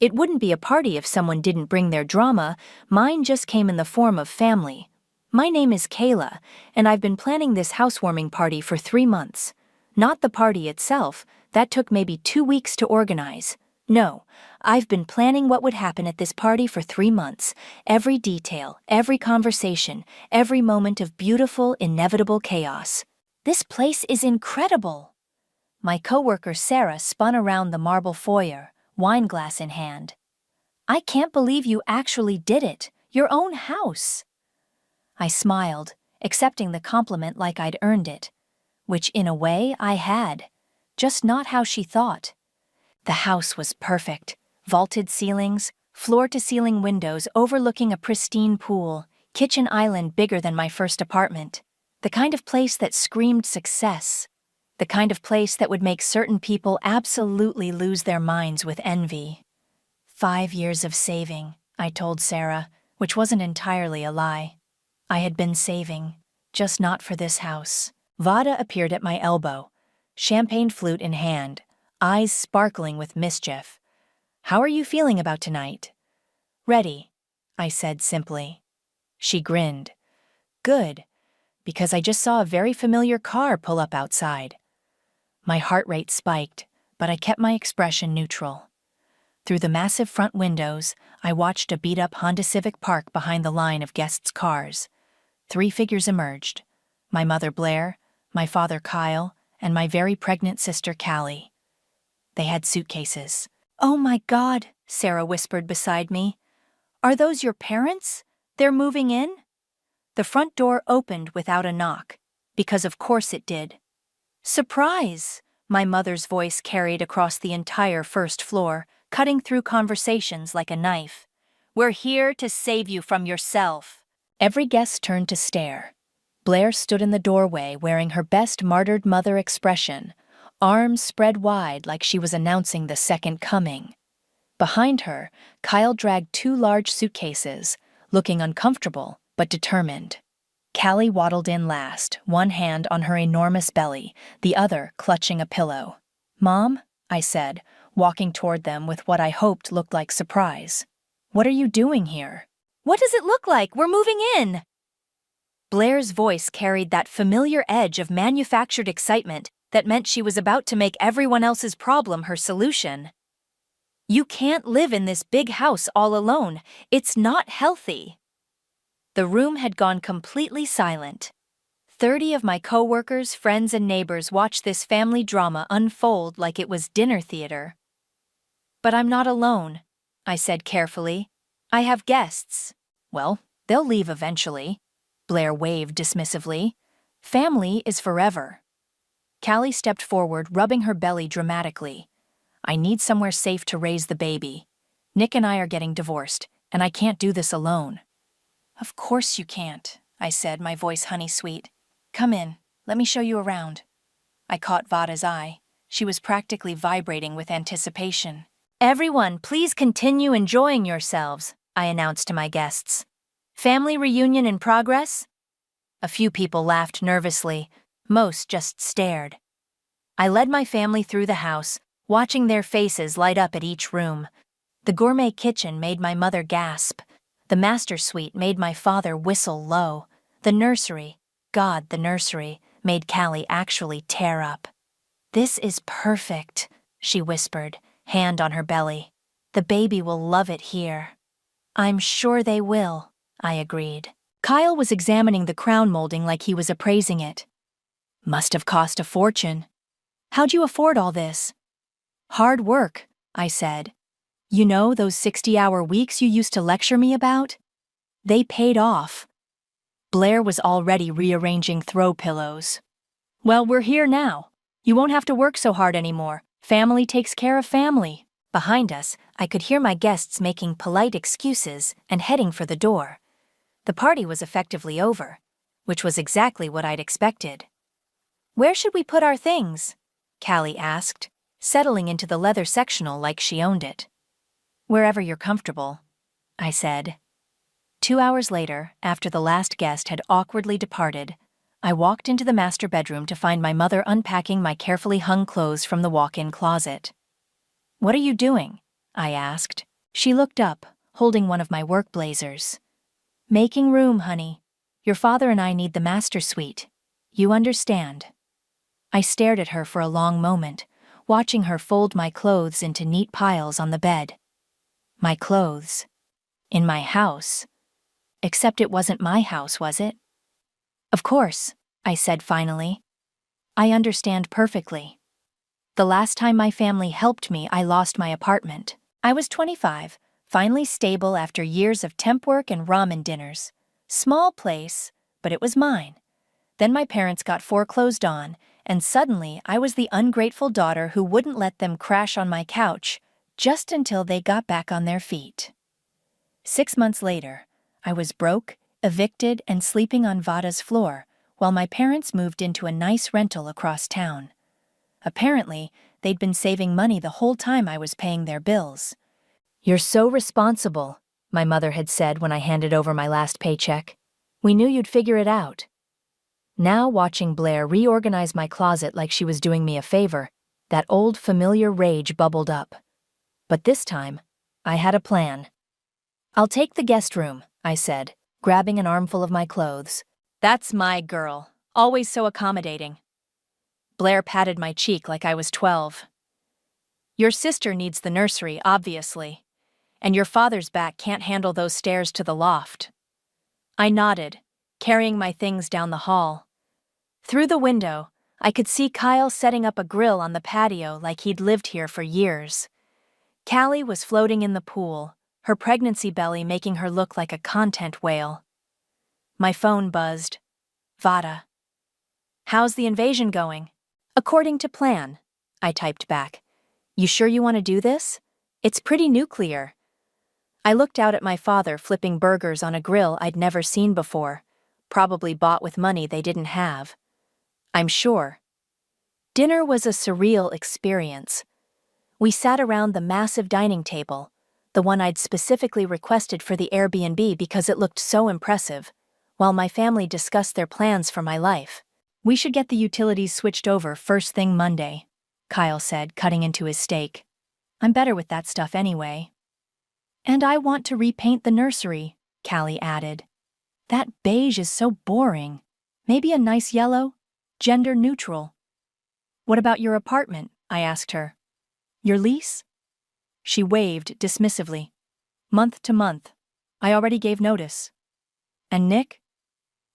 It wouldn't be a party if someone didn't bring their drama. Mine just came in the form of family. My name is Kayla, and I've been planning this housewarming party for 3 months. Not the party itself, that took maybe 2 weeks to organize. No, I've been planning what would happen at this party for 3 months. Every detail, every conversation, every moment of beautiful, inevitable chaos. This place is incredible. My coworker Sarah spun around the marble foyer, wine glass in hand. I can't believe you actually did it, your own house. I smiled, accepting the compliment like I'd earned it, which in a way I had, just not how she thought. The house was perfect, vaulted ceilings, floor-to-ceiling windows overlooking a pristine pool, kitchen island bigger than my first apartment. The kind of place that screamed success. The kind of place that would make certain people absolutely lose their minds with envy. 5 years of saving, I told Sarah, which wasn't entirely a lie. I had been saving, just not for this house. Vada appeared at my elbow, champagne flute in hand, eyes sparkling with mischief. How are you feeling about tonight? Ready, I said simply. She grinned. Good, because I just saw a very familiar car pull up outside. My heart rate spiked, but I kept my expression neutral. Through the massive front windows, I watched a beat-up Honda Civic park behind the line of guests' cars. 3 figures emerged: my mother Blair, my father Kyle, and my very pregnant sister Callie. They had suitcases. "Oh my God," Sarah whispered beside me. "Are those your parents? They're moving in?" The front door opened without a knock, because of course it did. "Surprise!" my mother's voice carried across the entire first floor, cutting through conversations like a knife. "We're here to save you from yourself." Every guest turned to stare. Blair stood in the doorway wearing her best martyred mother expression, arms spread wide like she was announcing the second coming. Behind her, Kyle dragged 2 large suitcases, looking uncomfortable but determined. Callie waddled in last, one hand on her enormous belly, the other clutching a pillow. "Mom," I said, walking toward them with what I hoped looked like surprise. "What are you doing here?" "What does it look like? We're moving in!" Blair's voice carried that familiar edge of manufactured excitement that meant she was about to make everyone else's problem her solution. "You can't live in this big house all alone. It's not healthy." The room had gone completely silent. 30 of my coworkers, friends, and neighbors watched this family drama unfold like it was dinner theater. "But I'm not alone," I said carefully. "I have guests." "Well, they'll leave eventually," Blair waved dismissively. "Family is forever." Callie stepped forward, rubbing her belly dramatically. "I need somewhere safe to raise the baby. Nick and I are getting divorced, and I can't do this alone." "Of course you can't," I said, my voice honey-sweet. "Come in, let me show you around." I caught Vada's eye. She was practically vibrating with anticipation. "Everyone, please continue enjoying yourselves," I announced to my guests. "Family reunion in progress?" A few people laughed nervously. Most just stared. I led my family through the house, watching their faces light up at each room. The gourmet kitchen made my mother gasp. The master suite made my father whistle low. The nursery, God, the nursery, made Callie actually tear up. "This is perfect," she whispered, hand on her belly. "The baby will love it here." "I'm sure they will," I agreed. Kyle was examining the crown molding like he was appraising it. "Must have cost a fortune. How'd you afford all this?" "Hard work," I said. "You know those 60-hour weeks you used to lecture me about? They paid off." Blair was already rearranging throw pillows. "Well, we're here now. You won't have to work so hard anymore. Family takes care of family." Behind us, I could hear my guests making polite excuses and heading for the door. The party was effectively over, which was exactly what I'd expected. "Where should we put our things?" Callie asked, settling into the leather sectional like she owned it. "Wherever you're comfortable," I said. 2 hours later, after the last guest had awkwardly departed, I walked into the master bedroom to find my mother unpacking my carefully hung clothes from the walk-in closet. "What are you doing?" I asked. She looked up, holding one of my work blazers. Making room, honey. Your father and I need the master suite. You understand. I stared at her for a long moment, watching her fold my clothes into neat piles on the bed. My clothes. In my house. Except it wasn't my house, was it? Of course, I said finally. I understand perfectly. The last time my family helped me, I lost my apartment. I was 25, finally stable after years of temp work and ramen dinners. Small place, but it was mine. Then my parents got foreclosed on, and suddenly I was the ungrateful daughter who wouldn't let them crash on my couch, just until they got back on their feet. 6 months later, I was broke, evicted, and sleeping on Vada's floor, while my parents moved into a nice rental across town. Apparently, they'd been saving money the whole time I was paying their bills. "You're so responsible," my mother had said when I handed over my last paycheck. "We knew you'd figure it out." Now, watching Blair reorganize my closet like she was doing me a favor, that old familiar rage bubbled up. But this time, I had a plan. "I'll take the guest room," I said, grabbing an armful of my clothes. "That's my girl, always so accommodating." Blair patted my cheek like I was 12. "Your sister needs the nursery, obviously, and your father's back can't handle those stairs to the loft." I nodded, carrying my things down the hall. Through the window, I could see Kyle setting up a grill on the patio like he'd lived here for years. Callie was floating in the pool, her pregnancy belly making her look like a content whale. My phone buzzed. "Vada. How's the invasion going?" "According to plan," I typed back. "You sure you want to do this? It's pretty nuclear." I looked out at my father flipping burgers on a grill I'd never seen before, probably bought with money they didn't have. I'm sure. Dinner was a surreal experience. We sat around the massive dining table, the one I'd specifically requested for the Airbnb because it looked so impressive, while my family discussed their plans for my life. "We should get the utilities switched over first thing Monday," Kyle said, cutting into his steak. "I'm better with that stuff anyway." "And I want to repaint the nursery," Callie added. "That beige is so boring. Maybe a nice yellow? Gender neutral." "What about your apartment?" I asked her. "Your lease?" She waved dismissively. "Month to month. I already gave notice." "And Nick?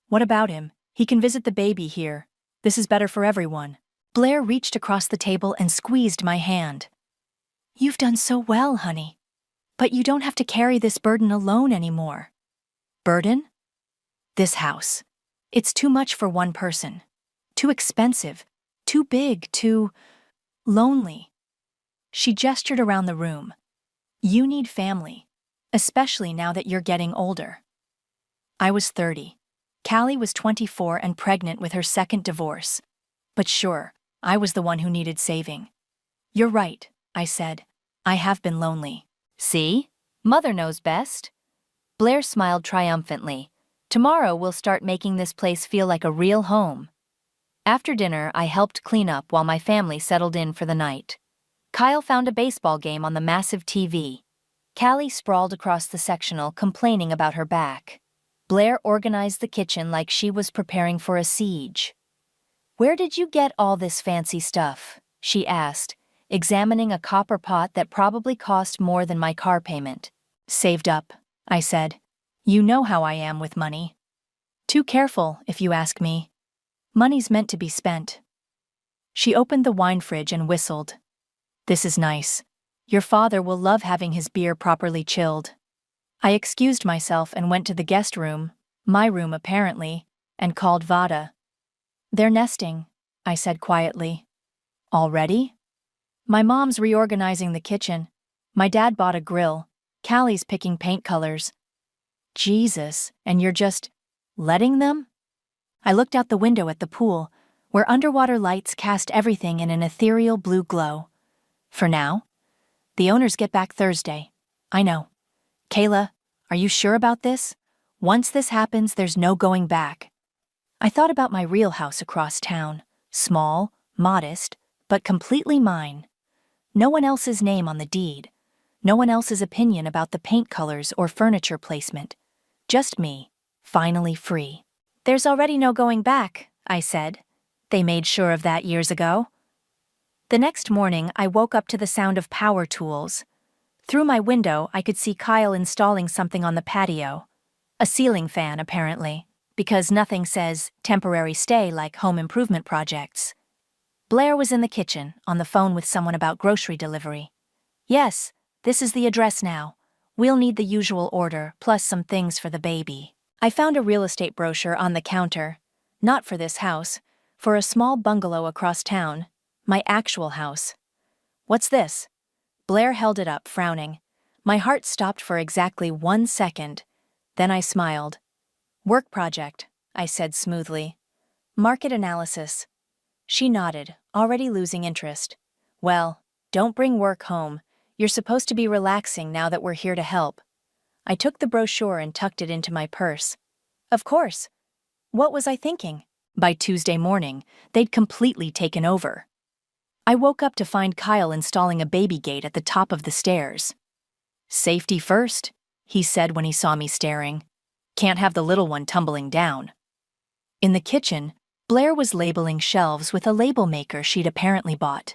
What about him? He can visit the baby here. This is better for everyone." Blair reached across the table and squeezed my hand. "You've done so well, honey. But you don't have to carry this burden alone anymore." "Burden?" "This house. It's too much for one person. Too expensive. Too big. Too lonely." She gestured around the room. "You need family, especially now that you're getting older." I was 30. Callie was 24 and pregnant with her second divorce. But sure, I was the one who needed saving. "You're right," I said. "I have been lonely." "See? Mother knows best." Blair smiled triumphantly. "Tomorrow we'll start making this place feel like a real home." After dinner, I helped clean up while my family settled in for the night. Kyle found a baseball game on the massive TV. Callie sprawled across the sectional, complaining about her back. Blair organized the kitchen like she was preparing for a siege. "Where did you get all this fancy stuff?" she asked, examining a copper pot that probably cost more than my car payment. "Saved up," I said. "You know how I am with money. Too careful, if you ask me. Money's meant to be spent." She opened the wine fridge and whistled. "This is nice. Your father will love having his beer properly chilled." I excused myself and went to the guest room, my room apparently, and called Vada. "They're nesting," I said quietly. "Already?" "My mom's reorganizing the kitchen. My dad bought a grill. Callie's picking paint colors." "Jesus, and you're just letting them?" I looked out the window at the pool, where underwater lights cast everything in an ethereal blue glow. "For now. The owners get back Thursday. I know. Kayla, are you sure about this? Once this happens, there's no going back." I thought about my real house across town. Small, modest, but completely mine. No one else's name on the deed. No one else's opinion about the paint colors or furniture placement. Just me, finally free. There's already no going back, I said. They made sure of that years ago. The next morning, I woke up to the sound of power tools. Through my window, I could see Kyle installing something on the patio. A ceiling fan, apparently, because nothing says temporary stay like home improvement projects. Blair was in the kitchen, on the phone with someone about grocery delivery. Yes, this is the address now. We'll need the usual order, plus some things for the baby. I found a real estate brochure on the counter. Not for this house, for a small bungalow across town. My actual house. What's this? Blair held it up, frowning. My heart stopped for exactly 1 second. Then I smiled. Work project, I said smoothly. Market analysis. She nodded, already losing interest. Well, don't bring work home. You're supposed to be relaxing now that we're here to help. I took the brochure and tucked it into my purse. Of course. What was I thinking? By Tuesday morning, they'd completely taken over. I woke up to find Kyle installing a baby gate at the top of the stairs. Safety first, he said when he saw me staring. Can't have the little one tumbling down. In the kitchen, Blair was labeling shelves with a label maker she'd apparently bought.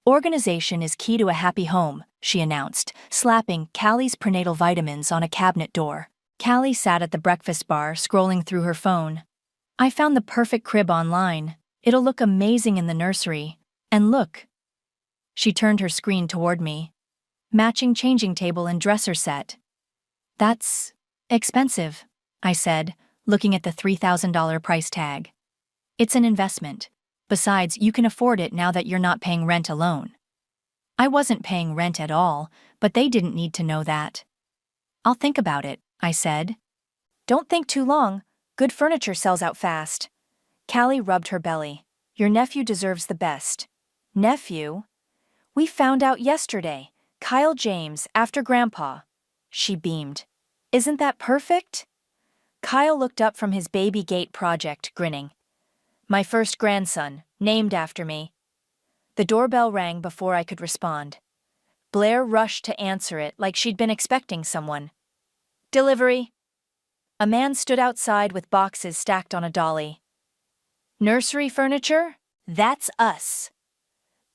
Organization is key to a happy home, she announced, slapping Callie's prenatal vitamins on a cabinet door. Callie sat at the breakfast bar, scrolling through her phone. I found the perfect crib online. It'll look amazing in the nursery. And look. She turned her screen toward me. Matching changing table and dresser set. That's expensive, I said, looking at the $3,000 price tag. It's an investment. Besides, you can afford it now that you're not paying rent alone. I wasn't paying rent at all, but they didn't need to know that. I'll think about it, I said. Don't think too long. Good furniture sells out fast. Callie rubbed her belly. Your nephew deserves the best. Nephew? We found out yesterday. Kyle James, after Grandpa. She beamed. Isn't that perfect? Kyle looked up from his baby gate project, grinning. My first grandson, named after me. The doorbell rang before I could respond. Blair rushed to answer it like she'd been expecting someone. Delivery. A man stood outside with boxes stacked on a dolly. Nursery furniture? That's us.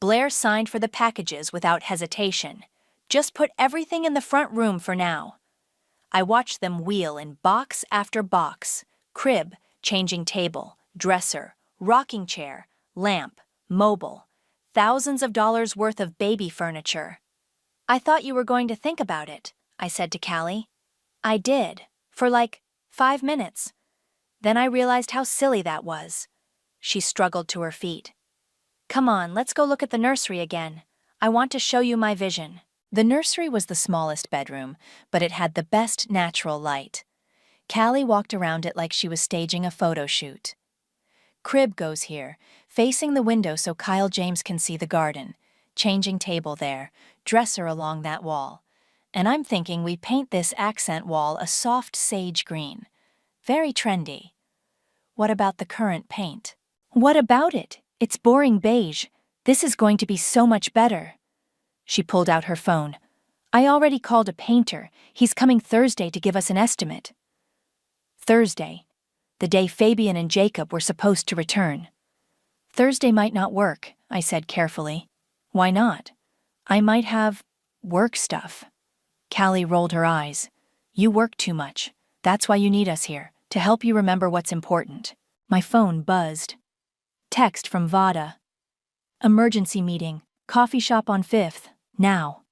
Blair signed for the packages without hesitation. Just put everything in the front room for now. I watched them wheel in box after box. Crib, changing table, dresser, rocking chair, lamp, mobile. Thousands of dollars worth of baby furniture. I thought you were going to think about it, I said to Callie. I did, for like 5 minutes. Then I realized how silly that was. She struggled to her feet. Come on, let's go look at the nursery again. I want to show you my vision. The nursery was the smallest bedroom, but it had the best natural light. Callie walked around it like she was staging a photo shoot. Crib goes here, facing the window so Kyle James can see the garden. Changing table there, dresser along that wall. And I'm thinking we paint this accent wall a soft sage green. Very trendy. What about the current paint? What about it? It's boring beige. This is going to be so much better. She pulled out her phone. I already called a painter. He's coming Thursday to give us an estimate. Thursday. The day Fabian and Jacob were supposed to return. Thursday might not work, I said carefully. Why not? I might have work stuff. Callie rolled her eyes. You work too much. That's why you need us here, to help you remember what's important. My phone buzzed. Text from Vada. Emergency meeting. Coffee shop on 5th. Now.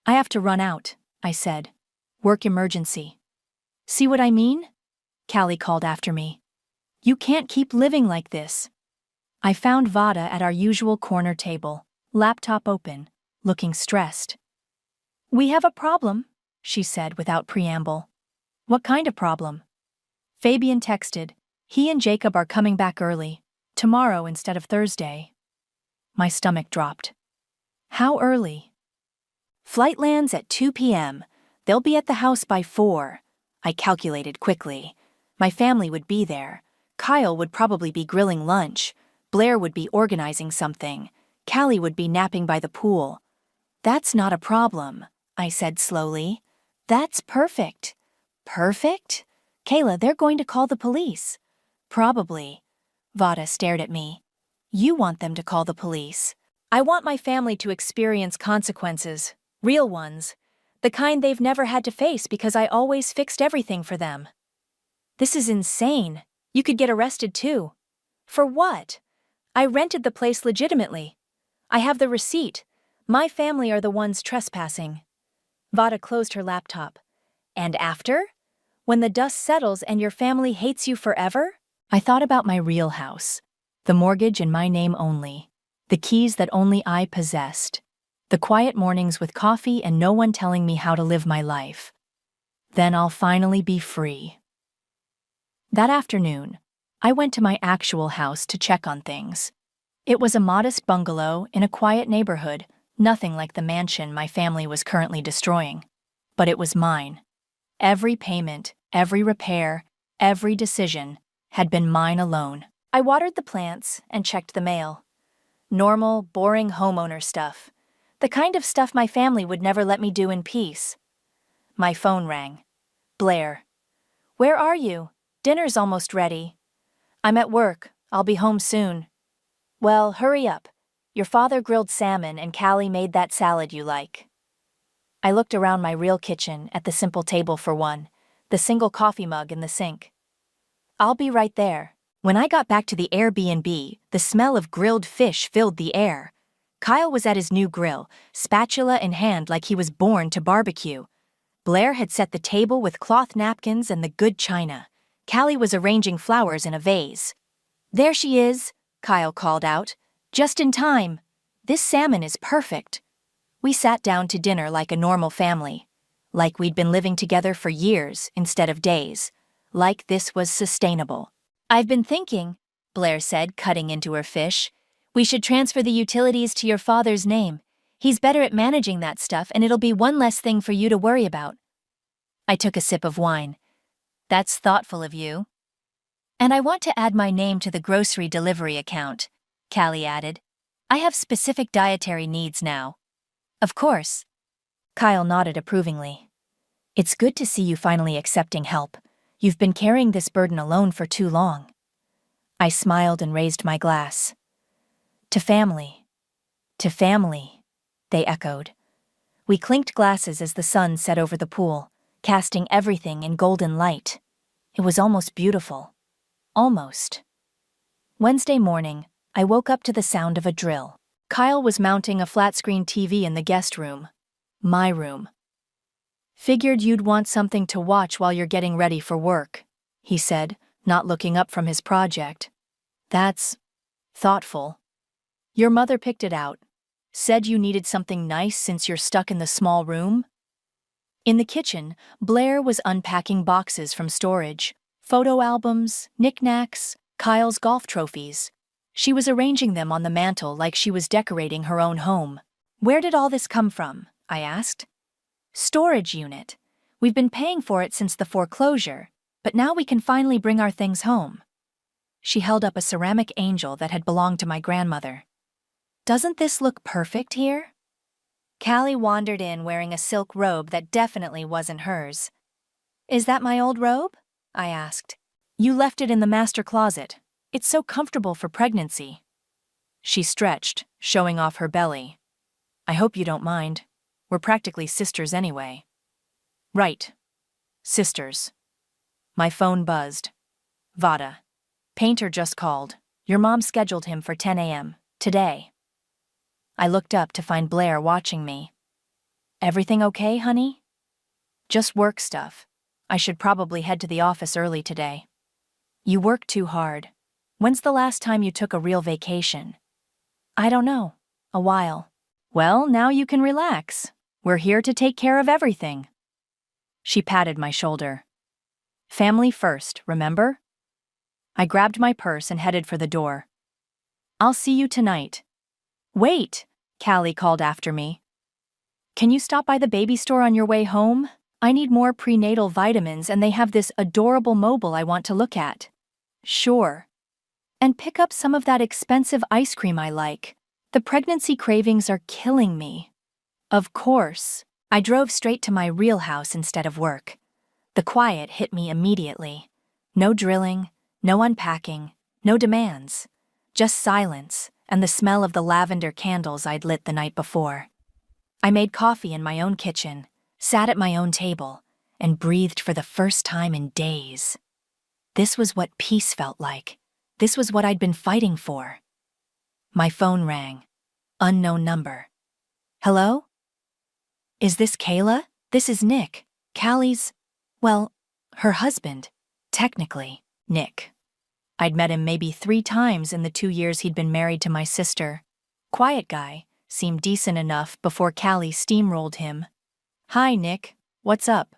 I have to run out, I said. Work emergency. See what I mean? Callie called after me. You can't keep living like this. I found Vada at our usual corner table, laptop open, looking stressed. We have a problem, she said without preamble. What kind of problem? Fabian texted. He and Jacob are coming back early, tomorrow instead of Thursday. My stomach dropped. How early? Flight lands at 2 p.m. They'll be at the house by 4. I calculated quickly. My family would be there. Kyle would probably be grilling lunch. Blair would be organizing something. Callie would be napping by the pool. That's not a problem. I said slowly. That's perfect. Perfect? Kayla, they're going to call the police. Probably. Vada stared at me. You want them to call the police. I want my family to experience consequences, real ones, the kind they've never had to face because I always fixed everything for them. This is insane. You could get arrested too. For what? I rented the place legitimately. I have the receipt. My family are the ones trespassing. Vada closed her laptop. And after? When the dust settles and your family hates you forever? I thought about my real house. The mortgage in my name only. The keys that only I possessed. The quiet mornings with coffee and no one telling me how to live my life. Then I'll finally be free. That afternoon, I went to my actual house to check on things. It was a modest bungalow in a quiet neighborhood, nothing like the mansion my family was currently destroying. But it was mine. Every payment, every repair, every decision had been mine alone. I watered the plants and checked the mail. Normal, boring homeowner stuff. The kind of stuff my family would never let me do in peace. My phone rang. Blair. Where are you? Dinner's almost ready. I'm at work. I'll be home soon. Well, hurry up. Your father grilled salmon and Callie made that salad you like. I looked around my real kitchen at the simple table for one, the single coffee mug in the sink. I'll be right there. When I got back to the Airbnb, the smell of grilled fish filled the air. Kyle was at his new grill, spatula in hand like he was born to barbecue. Blair had set the table with cloth napkins and the good china. Callie was arranging flowers in a vase. There she is, Kyle called out. Just in time. This salmon is perfect. We sat down to dinner like a normal family. Like we'd been living together for years instead of days. Like this was sustainable. I've been thinking, Blair said, cutting into her fish. We should transfer the utilities to your father's name. He's better at managing that stuff and it'll be one less thing for you to worry about. I took a sip of wine. That's thoughtful of you. And I want to add my name to the grocery delivery account, Callie added. I have specific dietary needs now. Of course. Kyle nodded approvingly. It's good to see you finally accepting help. You've been carrying this burden alone for too long. I smiled and raised my glass. To family. To family, they echoed. We clinked glasses as the sun set over the pool, casting everything in golden light. It was almost beautiful. Almost. Wednesday morning, I woke up to the sound of a drill. Kyle was mounting a flat-screen TV in the guest room. My room. Figured you'd want something to watch while you're getting ready for work, he said, not looking up from his project. That's thoughtful. Your mother picked it out. Said you needed something nice since you're stuck in the small room? In the kitchen, Blair was unpacking boxes from storage. Photo albums, knickknacks, Kyle's golf trophies. She was arranging them on the mantel like she was decorating her own home. Where did all this come from? I asked. Storage unit. We've been paying for it since the foreclosure, but now we can finally bring our things home. She held up a ceramic angel that had belonged to my grandmother. Doesn't this look perfect here? Callie wandered in wearing a silk robe that definitely wasn't hers. Is that my old robe? I asked. You left it in the master closet. It's so comfortable for pregnancy. She stretched, showing off her belly. I hope you don't mind. We're practically sisters anyway. Right. Sisters. My phone buzzed. Vada. Painter just called. Your mom scheduled him for 10 a.m. today. I looked up to find Blair watching me. Everything okay, honey? Just work stuff. I should probably head to the office early today. You work too hard. When's the last time you took a real vacation? I don't know. A while. Well, now you can relax. We're here to take care of everything. She patted my shoulder. Family first, remember? I grabbed my purse and headed for the door. I'll see you tonight. Wait, Callie called after me. Can you stop by the baby store on your way home? I need more prenatal vitamins and they have this adorable mobile I want to look at. Sure. And pick up some of that expensive ice cream I like. The pregnancy cravings are killing me. Of course. I drove straight to my real house instead of work. The quiet hit me immediately. No drilling, no unpacking, no demands. Just silence and the smell of the lavender candles I'd lit the night before. I made coffee in my own kitchen, sat at my own table, and breathed for the first time in days. This was what peace felt like. This was what I'd been fighting for. My phone rang. Unknown number. Hello? Is this Kayla? This is Nick, Callie's, well, her husband. Technically, Nick. I'd met him maybe 3 times in the 2 years he'd been married to my sister. Quiet guy, seemed decent enough before Callie steamrolled him. Hi, Nick. What's up?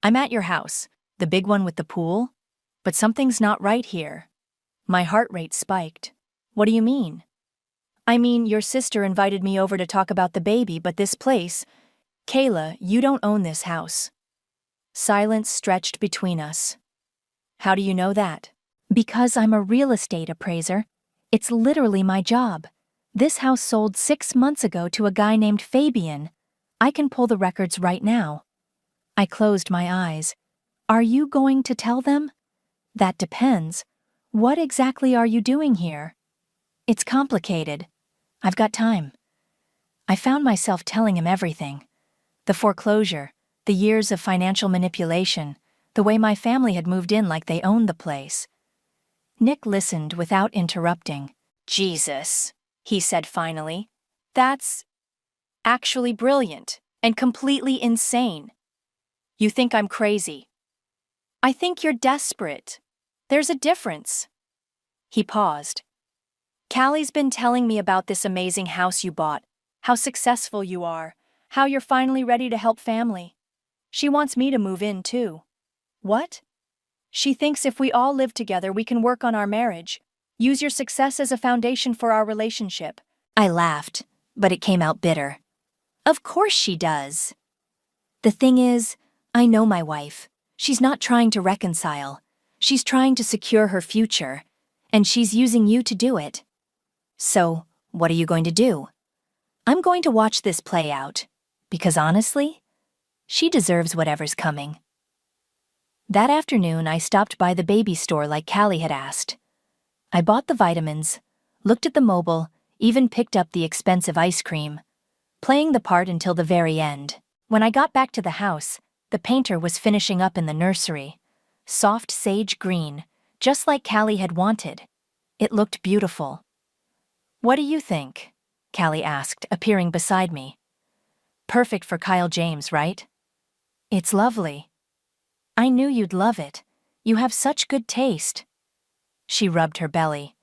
I'm at your house, the big one with the pool. But something's not right here. My heart rate spiked. What do you mean? I mean, your sister invited me over to talk about the baby, but this place… Kayla, you don't own this house. Silence stretched between us. How do you know that? Because I'm a real estate appraiser. It's literally my job. This house sold 6 months ago to a guy named Fabian. I can pull the records right now. I closed my eyes. Are you going to tell them? That depends. What exactly are you doing here? It's complicated. I've got time. I found myself telling him everything. The foreclosure, the years of financial manipulation, the way my family had moved in like they owned the place. Nick listened without interrupting. Jesus, he said finally. That's actually brilliant and completely insane. You think I'm crazy. I think you're desperate. There's a difference. He paused. Callie's been telling me about this amazing house you bought, how successful you are, how you're finally ready to help family. She wants me to move in, too. What? She thinks if we all live together, we can work on our marriage, use your success as a foundation for our relationship. I laughed, but it came out bitter. Of course she does. The thing is, I know my wife. She's not trying to reconcile. She's trying to secure her future, and she's using you to do it. So, what are you going to do? I'm going to watch this play out, because honestly, she deserves whatever's coming. That afternoon, I stopped by the baby store like Callie had asked. I bought the vitamins, looked at the mobile, even picked up the expensive ice cream, playing the part until the very end. When I got back to the house, the painter was finishing up in the nursery. Soft sage green, just like Callie had wanted. It looked beautiful. What do you think? Callie asked, appearing beside me. Perfect for Kyle James, right? It's lovely. I knew you'd love it. You have such good taste. She rubbed her belly.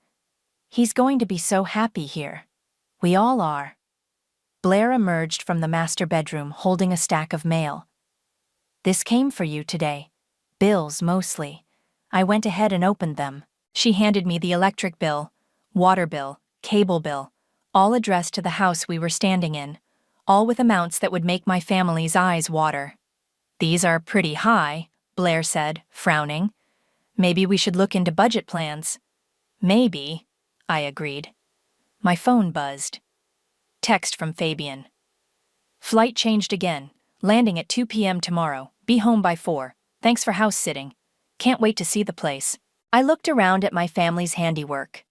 He's going to be so happy here. We all are. Blair emerged from the master bedroom holding a stack of mail. This came for you today. Bills, mostly. I went ahead and opened them. She handed me the electric bill, water bill, cable bill, all addressed to the house we were standing in, all with amounts that would make my family's eyes water. These are pretty high, Blair said, frowning. Maybe we should look into budget plans. Maybe, I agreed. My phone buzzed. Text from Fabian. Flight changed again. Landing at 2 p.m. tomorrow. Be home by 4. Thanks for house sitting. Can't wait to see the place. I looked around at my family's handiwork.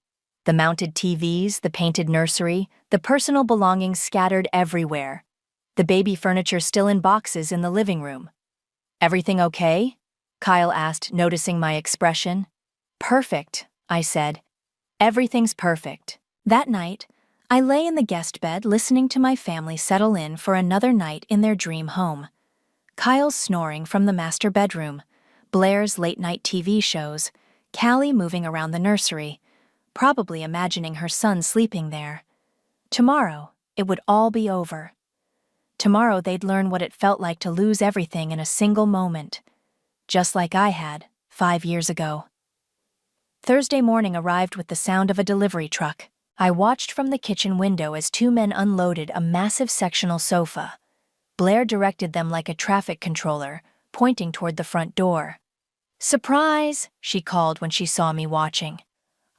The mounted TVs, the painted nursery, the personal belongings scattered everywhere. The baby furniture still in boxes in the living room. Everything okay? Kyle asked, noticing my expression. Perfect, I said. Everything's perfect. That night, I lay in the guest bed listening to my family settle in for another night in their dream home. Kyle's snoring from the master bedroom, Blair's late-night TV shows, Callie moving around the nursery, probably imagining her son sleeping there. Tomorrow, it would all be over. Tomorrow they'd learn what it felt like to lose everything in a single moment, just like I had 5 years ago. Thursday morning arrived with the sound of a delivery truck. I watched from the kitchen window as 2 men unloaded a massive sectional sofa. Blair directed them like a traffic controller, pointing toward the front door. Surprise, she called when she saw me watching.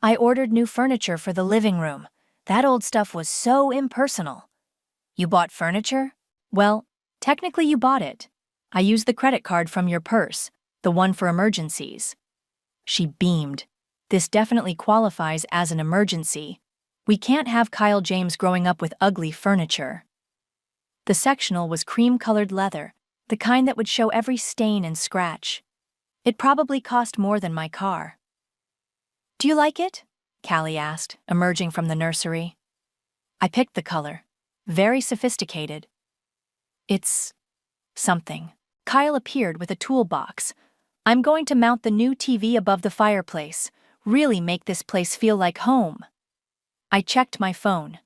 I ordered new furniture for the living room. That old stuff was so impersonal. You bought furniture? Well, Technically, you bought it. I used the credit card from your purse, the one for emergencies. She beamed. This definitely qualifies as an emergency. We can't have Kyle James growing up with ugly furniture. The sectional was cream-colored leather, the kind that would show every stain and scratch. It probably cost more than my car. Do you like it? Callie asked, emerging from the nursery. I picked the color. Very sophisticated. It's something. Kyle appeared with a toolbox. I'm going to mount the new TV above the fireplace, really make this place feel like home. I checked my phone.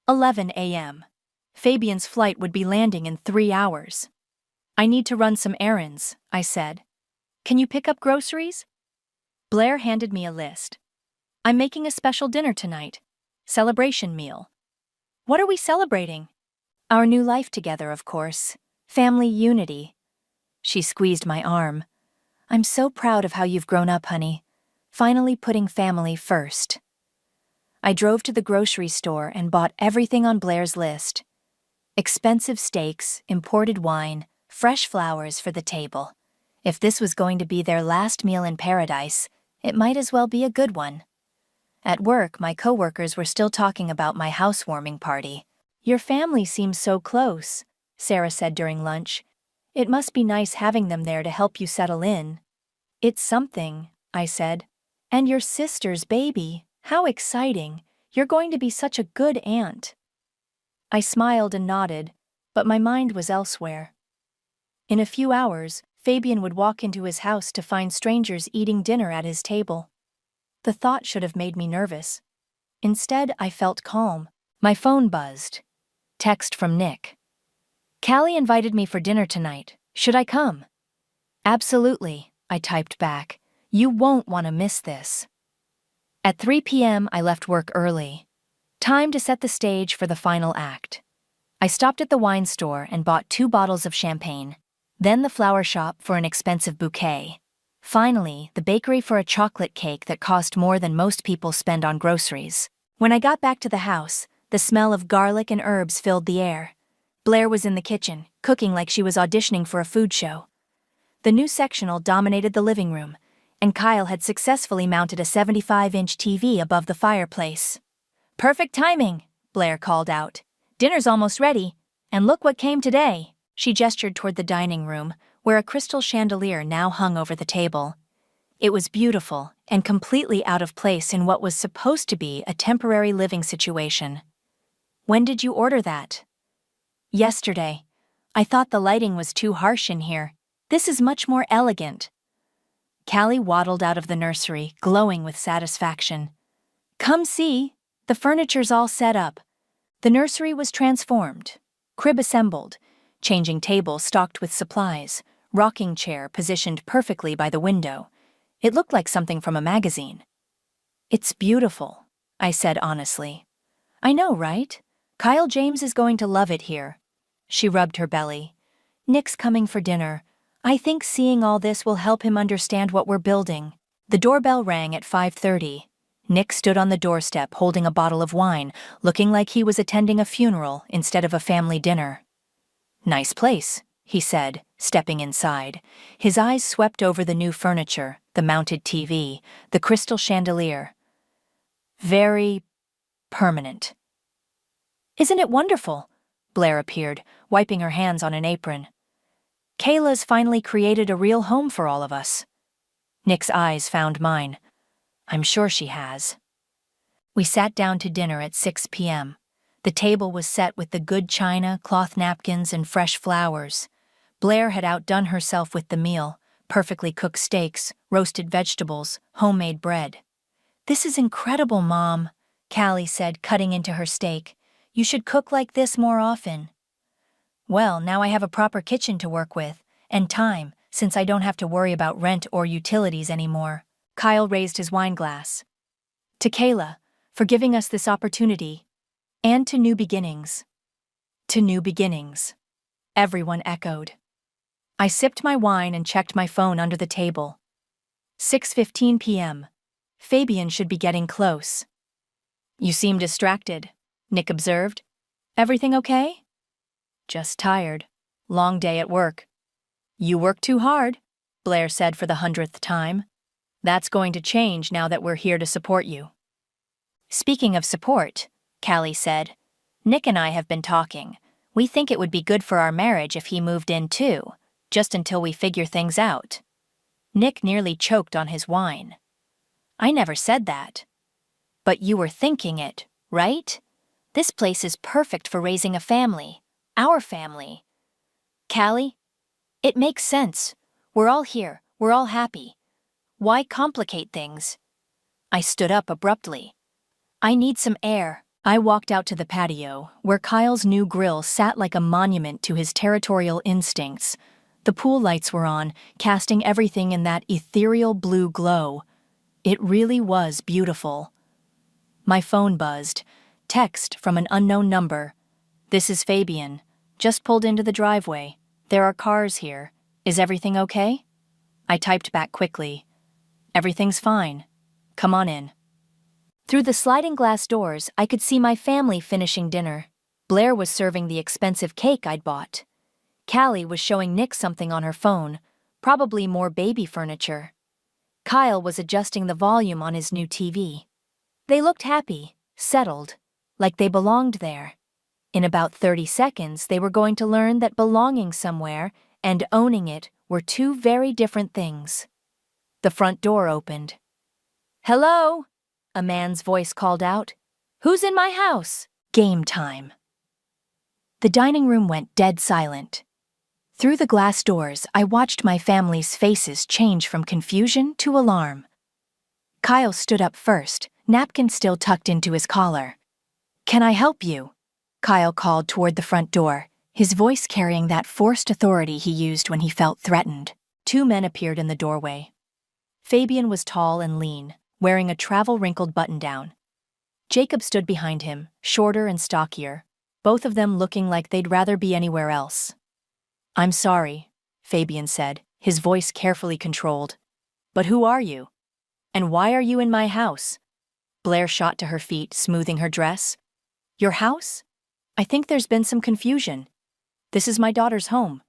11 a.m. Fabian's flight would be landing in 3 hours. I need to run some errands, I said. Can you pick up groceries? Blair handed me a list. I'm making a special dinner tonight. Celebration meal. What are we celebrating? Our new life together, of course. Family unity. She squeezed my arm. I'm so proud of how you've grown up, honey. Finally putting family first. I drove to the grocery store and bought everything on Blair's list. Expensive steaks, imported wine, fresh flowers for the table. If this was going to be their last meal in paradise, it might as well be a good one. At work, my coworkers were still talking about my housewarming party. Your family seems so close, Sarah said during lunch. It must be nice having them there to help you settle in. It's something, I said. And your sister's baby. How exciting. You're going to be such a good aunt. I smiled and nodded, but my mind was elsewhere. In a few hours, Fabian would walk into his house to find strangers eating dinner at his table. The thought should have made me nervous. Instead, I felt calm. My phone buzzed. Text from Nick. Callie invited me for dinner tonight. Should I come? Absolutely, I typed back. You won't want to miss this. At 3 p.m., I left work early. Time to set the stage for the final act. I stopped at the wine store and bought 2 bottles of champagne, then the flower shop for an expensive bouquet. Finally, the bakery for a chocolate cake that cost more than most people spend on groceries. When I got back to the house, the smell of garlic and herbs filled the air. Blair was in the kitchen, cooking like she was auditioning for a food show. The new sectional dominated the living room, and Kyle had successfully mounted a 75-inch TV above the fireplace. Perfect timing, Blair called out. Dinner's almost ready, and look what came today. She gestured toward the dining room, where a crystal chandelier now hung over the table. It was beautiful and completely out of place in what was supposed to be a temporary living situation. When did you order that? Yesterday. I thought the lighting was too harsh in here. This is much more elegant. Callie waddled out of the nursery, glowing with satisfaction. Come see. The furniture's all set up. The nursery was transformed. Crib assembled. Changing table stocked with supplies. Rocking chair positioned perfectly by the window. It looked like something from a magazine. It's beautiful, I said honestly. I know, right? Kyle James is going to love it here. She rubbed her belly. Nick's coming for dinner. I think seeing all this will help him understand what we're building. The doorbell rang at 5:30. Nick stood on the doorstep holding a bottle of wine, looking like he was attending a funeral instead of a family dinner. Nice place, he said, stepping inside. His eyes swept over the new furniture, the mounted TV, the crystal chandelier. Very permanent. Isn't it wonderful? Blair appeared, wiping her hands on an apron. Kayla's finally created a real home for all of us. Nick's eyes found mine. I'm sure she has. We sat down to dinner at 6 p.m. The table was set with the good china, cloth napkins, and fresh flowers. Blair had outdone herself with the meal, perfectly cooked steaks, roasted vegetables, homemade bread. This is incredible, Mom, Callie said, cutting into her steak. You should cook like this more often. Well, now I have a proper kitchen to work with, and time, since I don't have to worry about rent or utilities anymore. Kyle raised his wine glass. To Kayla, for giving us this opportunity. And to new beginnings. To new beginnings. Everyone echoed. I sipped my wine and checked my phone under the table. 6:15 p.m. Fabian should be getting close. You seem distracted, Nick observed. Everything okay? Just tired. long day at work. You work too hard, Blair said for the 100th time. That's going to change now that we're here to support you. Speaking of support, Callie said, Nick and I have been talking. We think it would be good for our marriage if he moved in too, just until we figure things out. Nick nearly choked on his wine. I never said that. But you were thinking it, right? This place is perfect for raising a family. Our family. Callie? It makes sense. We're all here. We're all happy. Why complicate things? I stood up abruptly. I need some air. I walked out to the patio, where Kyle's new grill sat like a monument to his territorial instincts. The pool lights were on, casting everything in that ethereal blue glow. It really was beautiful. My phone buzzed. Text from an unknown number. This is Fabian. Just pulled into the driveway. There are cars here. Is everything okay? I typed back quickly. Everything's fine. Come on in. Through the sliding glass doors, I could see my family finishing dinner. Blair was serving the expensive cake I'd bought. Callie was showing Nick something on her phone, probably more baby furniture. Kyle was adjusting the volume on his new TV. They looked happy, settled, like they belonged there. In about 30 seconds, they were going to learn that belonging somewhere and owning it were two very different things. The front door opened. Hello? A man's voice called out. Who's in my house? Game time. The dining room went dead silent. Through the glass doors, I watched my family's faces change from confusion to alarm. Kyle stood up first, napkin still tucked into his collar. Can I help you? Kyle called toward the front door, his voice carrying that forced authority he used when he felt threatened. Two men appeared in the doorway. Fabian was tall and lean, wearing a travel-wrinkled button-down. Jacob stood behind him, shorter and stockier, both of them looking like they'd rather be anywhere else. I'm sorry, Fabian said, his voice carefully controlled. But who are you? And why are you in my house? Blair shot to her feet, smoothing her dress. Your house? I think there's been some confusion. This is my daughter's home.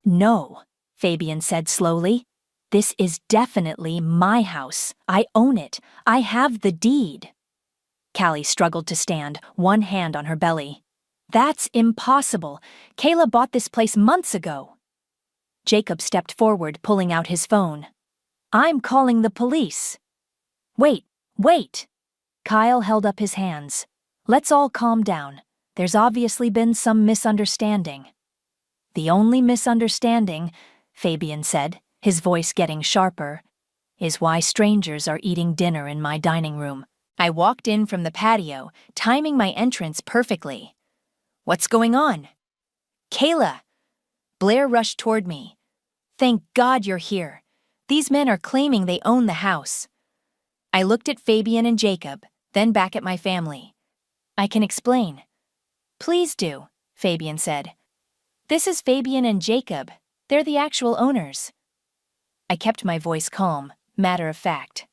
No, Fabian said slowly. This is definitely my house. I own it. I have the deed. Callie struggled to stand, one hand on her belly. That's impossible. Kayla bought this place months ago. Jacob stepped forward, pulling out his phone. I'm calling the police. Wait. Kyle held up his hands. Let's all calm down. There's obviously been some misunderstanding. The only misunderstanding, Fabian said, his voice getting sharper, is why strangers are eating dinner in my dining room. I walked in from the patio, timing my entrance perfectly. What's going on? Kayla! Blair rushed toward me. Thank God you're here. These men are claiming they own the house. I looked at Fabian and Jacob, then back at my family. I can explain. Please do, Fabian said. This is Fabian and Jacob. They're the actual owners. I kept my voice calm, matter of fact.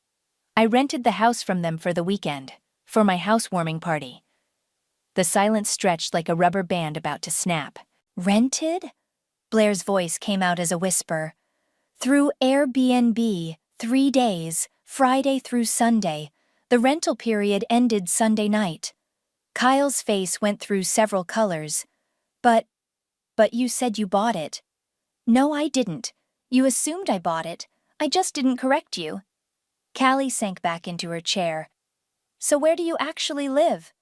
I rented the house from them for the weekend, for my housewarming party. The silence stretched like a rubber band about to snap. Rented? Blair's voice came out as a whisper. Through Airbnb, 3 days, Friday through Sunday. The rental period ended Sunday night. Kyle's face went through several colors. But you said you bought it. No, I didn't. You assumed I bought it. I just didn't correct you. Callie sank back into her chair. So where do you actually live?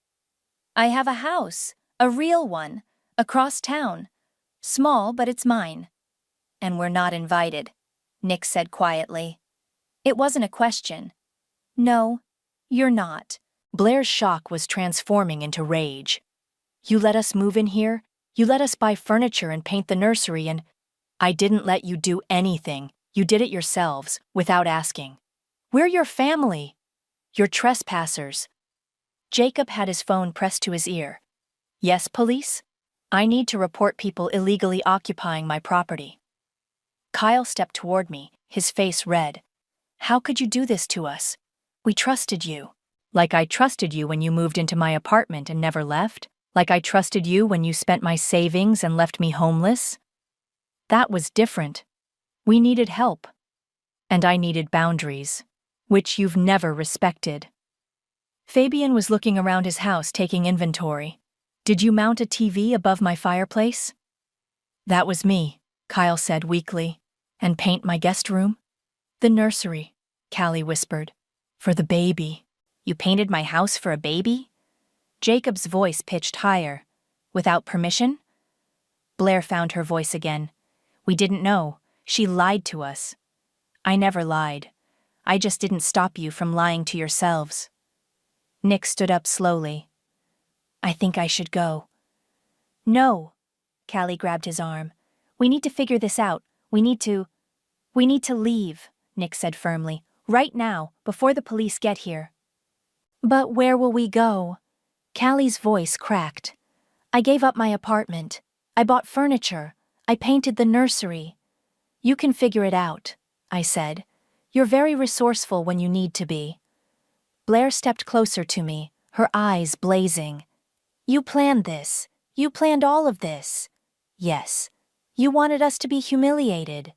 I have a house, a real one, across town. Small, but it's mine. And we're not invited, Nick said quietly. It wasn't a question. No, you're not. Blair's shock was transforming into rage. You let us move in here? You let us buy furniture and paint the nursery and... I didn't let you do anything. You did it yourselves, without asking. We're your family. You're trespassers. Jacob had his phone pressed to his ear. Yes, police? I need to report people illegally occupying my property. Kyle stepped toward me, his face red. How could you do this to us? We trusted you. Like I trusted you when you moved into my apartment and never left? Like I trusted you when you spent my savings and left me homeless? That was different. We needed help. And I needed boundaries, which you've never respected. Fabian was looking around his house taking inventory. Did you mount a TV above my fireplace? That was me, Kyle said weakly. And paint my guest room? The nursery, Callie whispered. For the baby. You painted my house for a baby? Jacob's voice pitched higher. Without permission? Blair found her voice again. We didn't know. She lied to us. I never lied. I just didn't stop you from lying to yourselves. Nick stood up slowly. I think I should go. No. Callie grabbed his arm. We need to figure this out. We need to leave, Nick said firmly. Right now, before the police get here. But where will we go? Callie's voice cracked. I gave up my apartment. I bought furniture. I painted the nursery. You can figure it out, I said. You're very resourceful when you need to be. Blair stepped closer to me, her eyes blazing. You planned this. You planned all of this. Yes. You wanted us to be humiliated.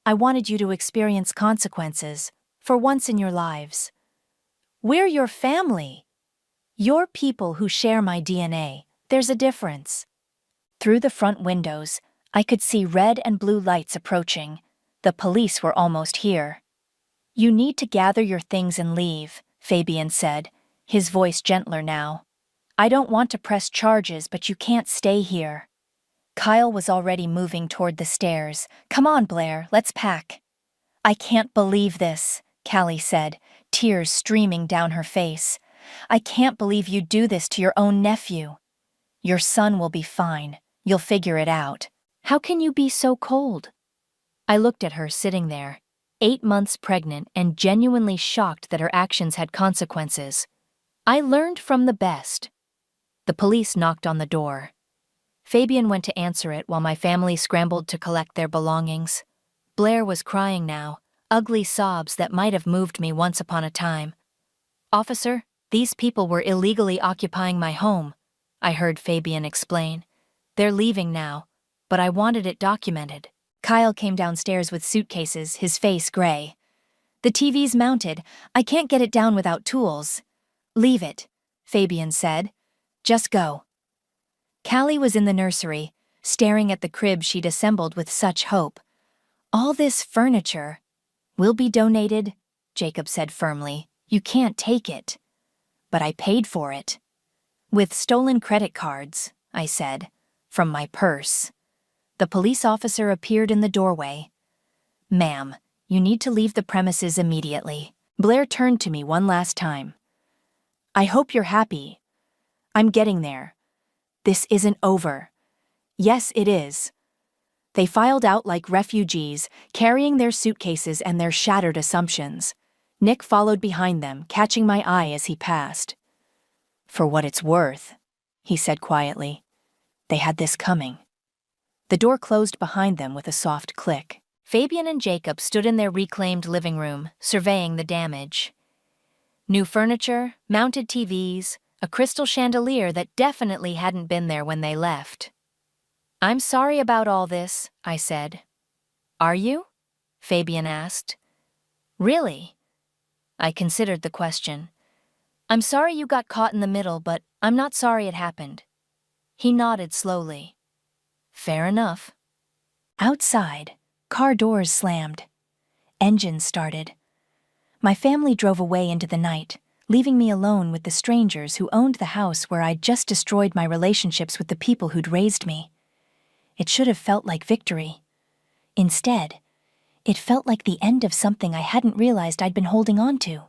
I wanted you to experience consequences, for once in your lives. We're your family. You're people who share my DNA. There's a difference. Through the front windows, I could see red and blue lights approaching. The police were almost here. You need to gather your things and leave, Fabian said, his voice gentler now. I don't want to press charges, but you can't stay here. Kyle was already moving toward the stairs. Come on, Blair, let's pack. I can't believe this, Callie said, tears streaming down her face. I can't believe you'd do this to your own nephew. Your son will be fine. You'll figure it out. How can you be so cold? I looked at her sitting there, 8 months pregnant and genuinely shocked that her actions had consequences. I learned from the best. The police knocked on the door. Fabian went to answer it while my family scrambled to collect their belongings. Blair was crying now, ugly sobs that might have moved me once upon a time. Officer, these people were illegally occupying my home, I heard Fabian explain. They're leaving now, but I wanted it documented. Kyle came downstairs with suitcases, his face gray. The TV's mounted. I can't get it down without tools. Leave it, Fabian said. Just go. Callie was in the nursery, staring at the crib she'd assembled with such hope. All this furniture will be donated, Jacob said firmly. You can't take it. But I paid for it. With stolen credit cards, I said, from my purse. The police officer appeared in the doorway. Ma'am, you need to leave the premises immediately. Blair turned to me one last time. I hope you're happy. I'm getting there. This isn't over. Yes, it is. They filed out like refugees, carrying their suitcases and their shattered assumptions. Nick followed behind them, catching my eye as he passed. For what it's worth, he said quietly. They had this coming. The door closed behind them with a soft click. Fabian and Jacob stood in their reclaimed living room, surveying the damage. New furniture, mounted TVs, a crystal chandelier that definitely hadn't been there when they left. I'm sorry about all this, I said. Are you? Fabian asked. Really? I considered the question. I'm sorry you got caught in the middle, but I'm not sorry it happened. He nodded slowly. Fair enough. Outside, car doors slammed. Engines started. My family drove away into the night, leaving me alone with the strangers who owned the house where I'd just destroyed my relationships with the people who'd raised me. It should have felt like victory. Instead, it felt like the end of something I hadn't realized I'd been holding on to.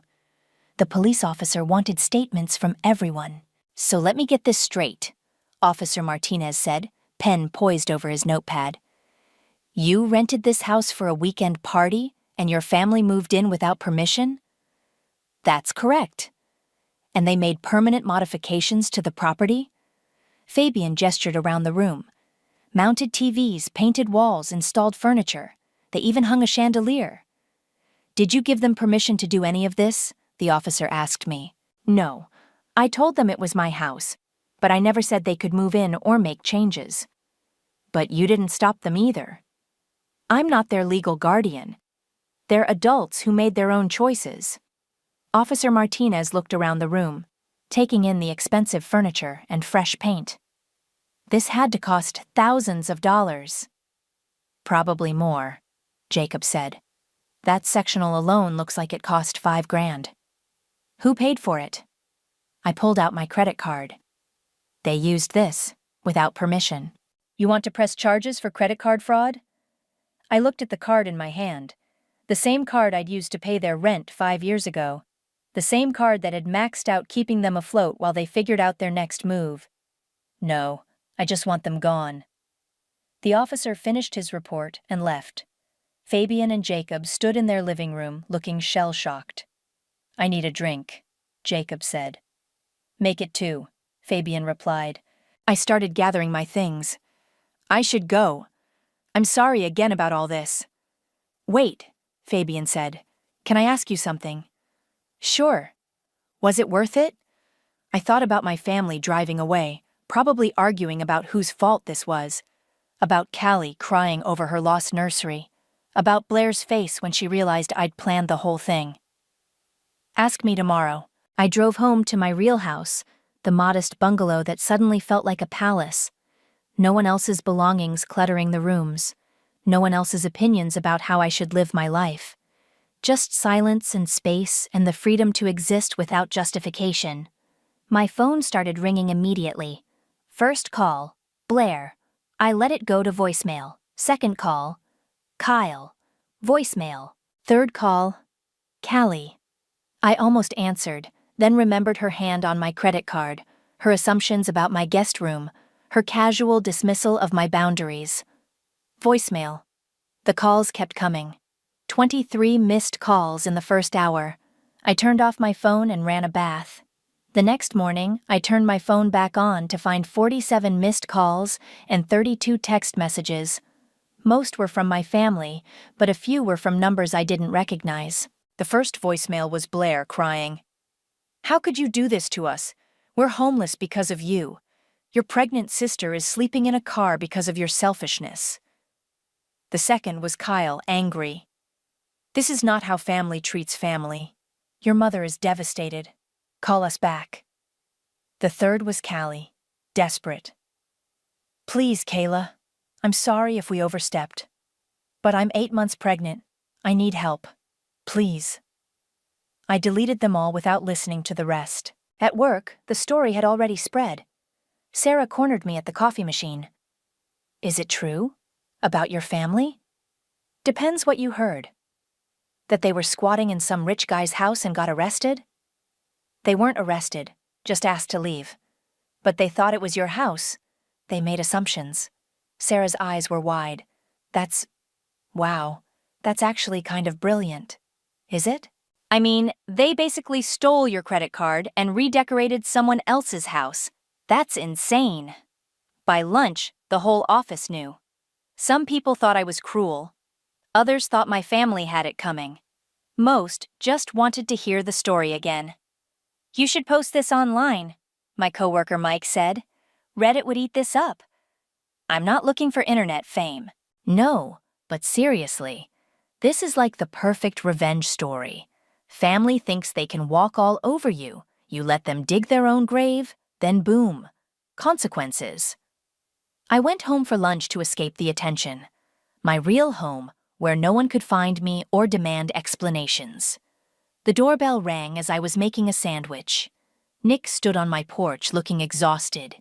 The police officer wanted statements from everyone. So let me get this straight, Officer Martinez said, pen poised over his notepad. You rented this house for a weekend party, and your family moved in without permission? That's correct. And they made permanent modifications to the property? Fabian gestured around the room. Mounted TVs, painted walls, installed furniture. They even hung a chandelier. Did you give them permission to do any of this? The officer asked me. No. I told them it was my house, but I never said they could move in or make changes. But you didn't stop them either. I'm not their legal guardian. They're adults who made their own choices. Officer Martinez looked around the room, taking in the expensive furniture and fresh paint. This had to cost thousands of dollars. Probably more, Jacob said. That sectional alone looks like it cost $5,000. Who paid for it? I pulled out my credit card. They used this, without permission. You want to press charges for credit card fraud? I looked at the card in my hand. The same card I'd used to pay their rent 5 years ago. The same card that had maxed out keeping them afloat while they figured out their next move. No, I just want them gone. The officer finished his report and left. Fabian and Jacob stood in their living room looking shell-shocked. I need a drink, Jacob said. Make it 2, Fabian replied. I started gathering my things. I should go. I'm sorry again about all this. Wait, Fabian said. Can I ask you something? Sure. Was it worth it? I thought about my family driving away, probably arguing about whose fault this was. About Callie crying over her lost nursery. About Blair's face when she realized I'd planned the whole thing. Ask me tomorrow. I drove home to my real house, the modest bungalow that suddenly felt like a palace. No one else's belongings cluttering the rooms. No one else's opinions about how I should live my life. Just silence and space and the freedom to exist without justification. My phone started ringing immediately. First call, Blair. I let it go to voicemail. Second call, Kyle. Voicemail. Third call, Callie. I almost answered, then remembered her hand on my credit card, her assumptions about my guest room, her casual dismissal of my boundaries. Voicemail. The calls kept coming. 23 missed calls in the first hour. I turned off my phone and ran a bath. The next morning, I turned my phone back on to find 47 missed calls and 32 text messages. Most were from my family, but a few were from numbers I didn't recognize. The first voicemail was Blair crying. How could you do this to us? We're homeless because of you. Your pregnant sister is sleeping in a car because of your selfishness. The second was Kyle, angry. This is not how family treats family. Your mother is devastated. Call us back. The third was Callie, desperate. Please, Kayla. I'm sorry if we overstepped. But I'm 8 months pregnant. I need help. Please. I deleted them all without listening to the rest. At work, the story had already spread. Sarah cornered me at the coffee machine. Is it true? About your family? Depends what you heard. That they were squatting in some rich guy's house and got arrested? They weren't arrested, just asked to leave. But they thought it was your house. They made assumptions. Sarah's eyes were wide. Wow, that's actually kind of brilliant. Is it? I mean, they basically stole your credit card and redecorated someone else's house. That's insane. By lunch, the whole office knew. Some people thought I was cruel. Others thought my family had it coming. Most just wanted to hear the story again. You should post this online, my coworker Mike said. Reddit would eat this up. I'm not looking for internet fame. No, but seriously, this is like the perfect revenge story. Family thinks they can walk all over you. You let them dig their own grave, then boom. Consequences. I went home for lunch to escape the attention. My real home, where no one could find me or demand explanations. The doorbell rang as I was making a sandwich. Nick stood on my porch looking exhausted.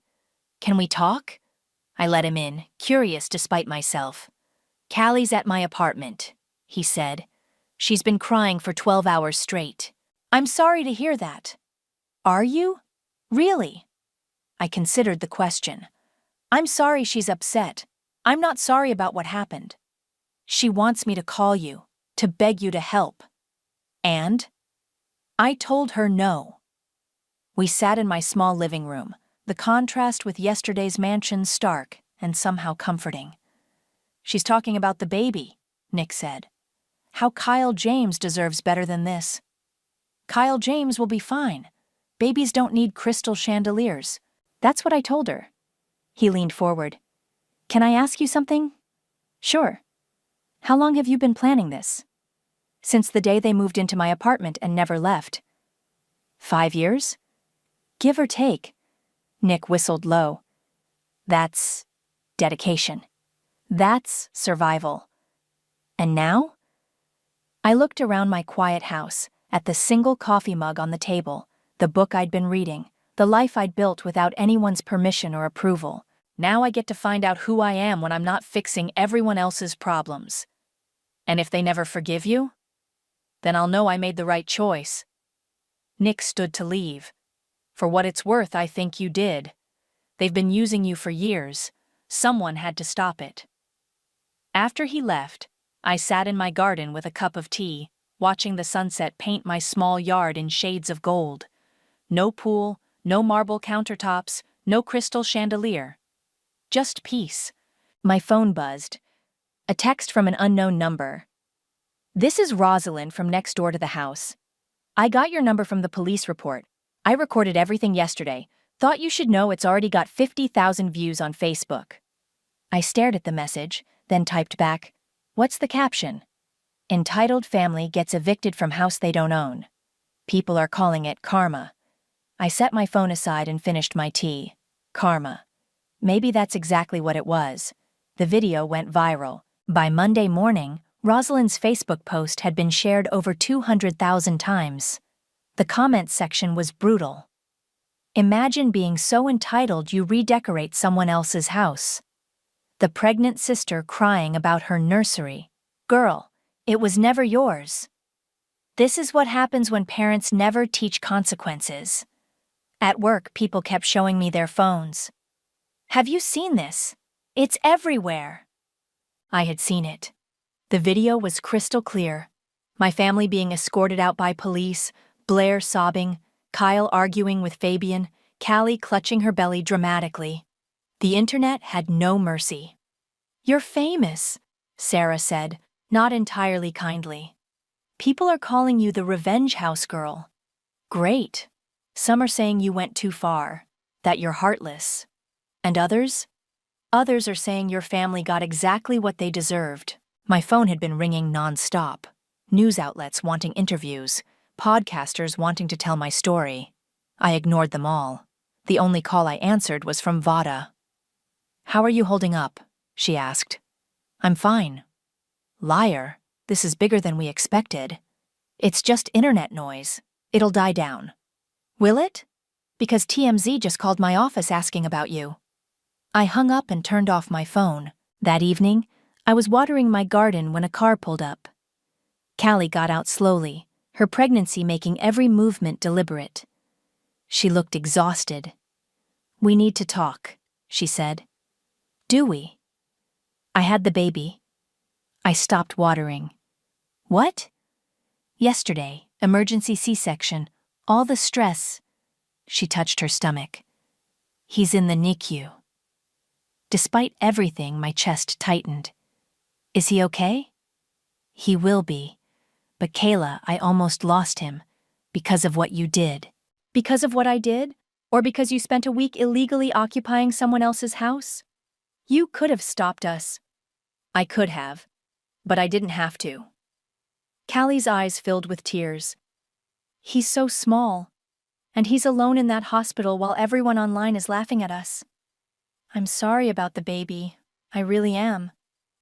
Can we talk? I let him in, curious despite myself. Callie's at my apartment, he said. She's been crying for 12 hours straight. I'm sorry to hear that. Are you? Really? I considered the question. I'm sorry she's upset. I'm not sorry about what happened. She wants me to call you, to beg you to help. And? I told her no. We sat in my small living room, the contrast with yesterday's mansion stark and somehow comforting. She's talking about the baby, Nick said. How Kyle James deserves better than this. Kyle James will be fine. Babies don't need crystal chandeliers. That's what I told her. He leaned forward. Can I ask you something? Sure. How long have you been planning this? Since the day they moved into my apartment and never left. 5 years? Give or take. Nick whistled low. That's dedication. That's survival. And now? I looked around my quiet house, at the single coffee mug on the table, the book I'd been reading, the life I'd built without anyone's permission or approval. Now I get to find out who I am when I'm not fixing everyone else's problems. And if they never forgive you? Then I'll know I made the right choice. Nick stood to leave. For what it's worth, I think you did. They've been using you for years. Someone had to stop it. After he left, I sat in my garden with a cup of tea, watching the sunset paint my small yard in shades of gold. No pool, no marble countertops, no crystal chandelier. Just peace. My phone buzzed. A text from an unknown number. This is Rosalind from next door to the house. I got your number from the police report. I recorded everything yesterday. Thought you should know it's already got 50,000 views on Facebook. I stared at the message, then typed back, "What's the caption?" Entitled family gets evicted from house they don't own. People are calling it karma. I set my phone aside and finished my tea. Karma. Maybe that's exactly what it was. The video went viral. By Monday morning, Rosalind's Facebook post had been shared over 200,000 times. The comments section was brutal. Imagine being so entitled you redecorate someone else's house. The pregnant sister crying about her nursery. Girl, it was never yours. This is what happens when parents never teach consequences. At work, people kept showing me their phones. Have you seen this? It's everywhere. I had seen it. The video was crystal clear. My family being escorted out by police, Blair sobbing, Kyle arguing with Fabian, Callie clutching her belly dramatically. The internet had no mercy. You're famous, Sarah said, not entirely kindly. People are calling you the revenge house girl. Great. Some are saying you went too far, that you're heartless. And others? Others are saying your family got exactly what they deserved. My phone had been ringing non-stop. News outlets wanting interviews, podcasters wanting to tell my story. I ignored them all. The only call I answered was from Vada. How are you holding up? She asked. I'm fine. Liar, this is bigger than we expected. It's just internet noise. It'll die down. Will it? Because TMZ just called my office asking about you. I hung up and turned off my phone. That evening, I was watering my garden when a car pulled up. Callie got out slowly, her pregnancy making every movement deliberate. She looked exhausted. We need to talk, she said. Do we? I had the baby. I stopped watering. What? Yesterday, emergency C-section, all the stress. She touched her stomach. He's in the NICU. Despite everything, my chest tightened. Is he okay? He will be. But Kayla, I almost lost him. Because of what you did. Because of what I did? Or because you spent a week illegally occupying someone else's house? You could have stopped us. I could have. But I didn't have to. Callie's eyes filled with tears. He's so small. And he's alone in that hospital while everyone online is laughing at us. I'm sorry about the baby. I really am.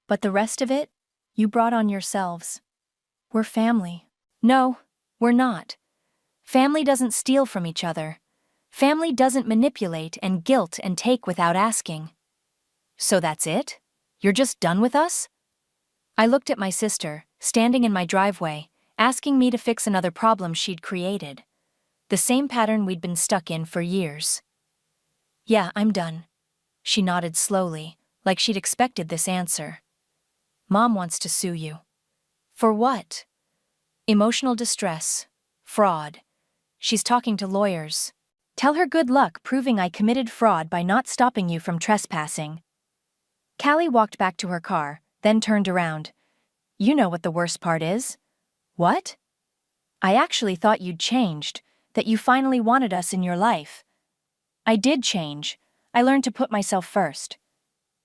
But the rest of it, you brought on yourselves. We're family. No, we're not. Family doesn't steal from each other. Family doesn't manipulate and guilt and take without asking. So that's it? You're just done with us? I looked at my sister, standing in my driveway, asking me to fix another problem she'd created. The same pattern we'd been stuck in for years. Yeah, I'm done. She nodded slowly, like she'd expected this answer. Mom wants to sue you. For what? Emotional distress. Fraud. She's talking to lawyers. Tell her good luck proving I committed fraud by not stopping you from trespassing. Callie walked back to her car, then turned around. You know what the worst part is? What? I actually thought you'd changed, that you finally wanted us in your life. I did change. I learned to put myself first.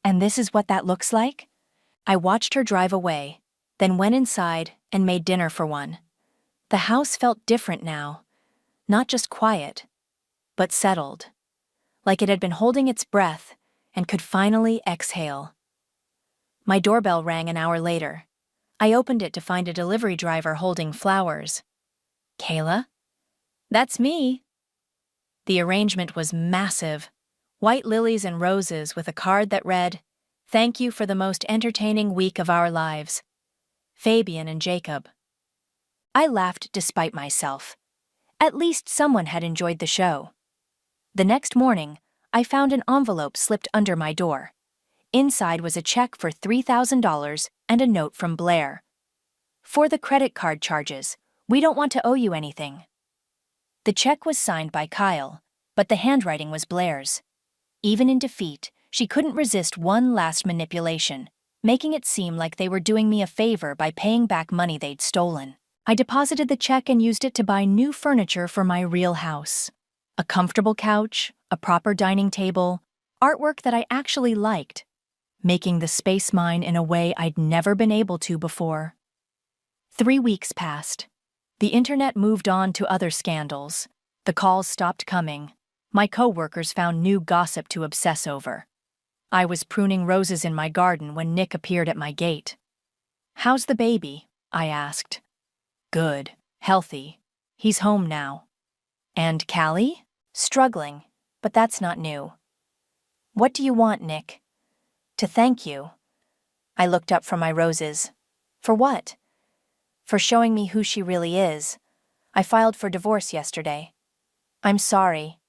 And this is what that looks like? I watched her drive away, then went inside and made dinner for one. The house felt different now, not just quiet, but settled, like it had been holding its breath and could finally exhale. My doorbell rang an hour later. I opened it to find a delivery driver holding flowers. "Kayla?" "That's me." The arrangement was massive. White lilies and roses with a card that read, "Thank you for the most entertaining week of our lives. Fabian and Jacob." I laughed despite myself. At least someone had enjoyed the show. The next morning, I found an envelope slipped under my door. Inside was a check for $3,000 and a note from Blair. "For the credit card charges, we don't want to owe you anything." The check was signed by Kyle, but the handwriting was Blair's. Even in defeat, she couldn't resist one last manipulation, making it seem like they were doing me a favor by paying back money they'd stolen. I deposited the check and used it to buy new furniture for my real house. A comfortable couch, a proper dining table, artwork that I actually liked, making the space mine in a way I'd never been able to before. 3 weeks passed. The internet moved on to other scandals. The calls stopped coming. My co-workers found new gossip to obsess over. I was pruning roses in my garden when Nick appeared at my gate. "How's the baby?" I asked. "Good, healthy. He's home now." "And Callie?" "Struggling, but that's not new." "What do you want, Nick?" "To thank you." I looked up from my roses. "For what?" "For showing me who she really is. I filed for divorce yesterday." "I'm sorry."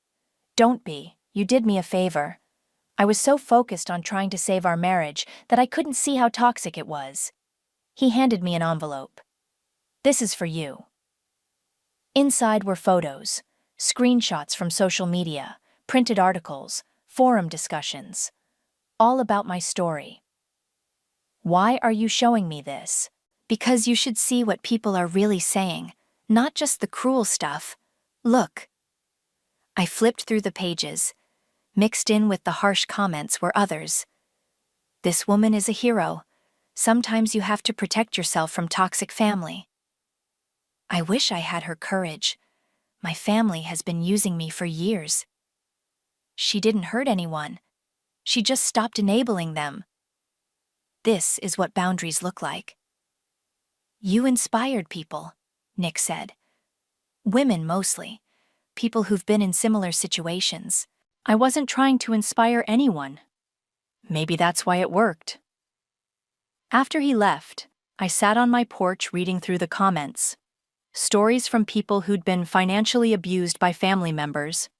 "Don't be. You did me a favor. I was so focused on trying to save our marriage that I couldn't see how toxic it was." He handed me an envelope. "This is for you." Inside were photos, screenshots from social media, printed articles, forum discussions, all about my story. "Why are you showing me this?" "Because you should see what people are really saying, not just the cruel stuff. Look." I flipped through the pages. Mixed in with the harsh comments were others. "This woman is a hero. Sometimes you have to protect yourself from toxic family." I wish I had her courage. My family has been using me for years. "She didn't hurt anyone. She just stopped enabling them. This is what boundaries look like." "You inspired people," Nick said. "Women mostly. People who've been in similar situations." I wasn't trying to inspire anyone. Maybe that's why it worked. After he left, I sat on my porch reading through the comments. Stories from people who'd been financially abused by family members,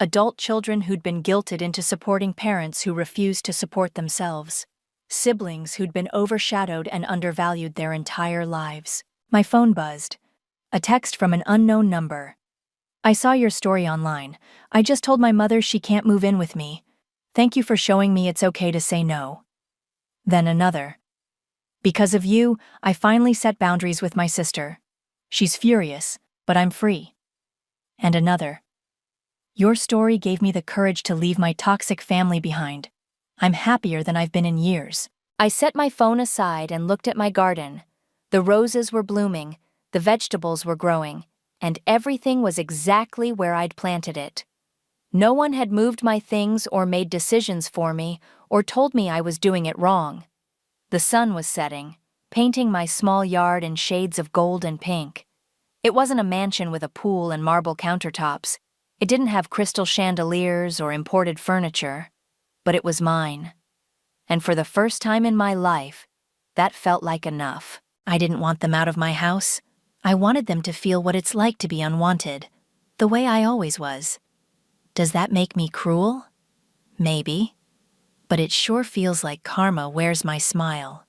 adult children who'd been guilted into supporting parents who refused to support themselves, siblings who'd been overshadowed and undervalued their entire lives. My phone buzzed. A text from an unknown number. "I saw your story online. I just told my mother she can't move in with me. Thank you for showing me it's okay to say no." Then another. "Because of you, I finally set boundaries with my sister. She's furious, but I'm free." And another. "Your story gave me the courage to leave my toxic family behind. I'm happier than I've been in years." I set my phone aside and looked at my garden. The roses were blooming, the vegetables were growing, and everything was exactly where I'd planted it. No one had moved my things or made decisions for me or told me I was doing it wrong. The sun was setting, painting my small yard in shades of gold and pink. It wasn't a mansion with a pool and marble countertops. It didn't have crystal chandeliers or imported furniture, but it was mine. And for the first time in my life, that felt like enough. I didn't want them out of my house. I wanted them to feel what it's like to be unwanted, the way I always was. Does that make me cruel? Maybe. But it sure feels like karma wears my smile.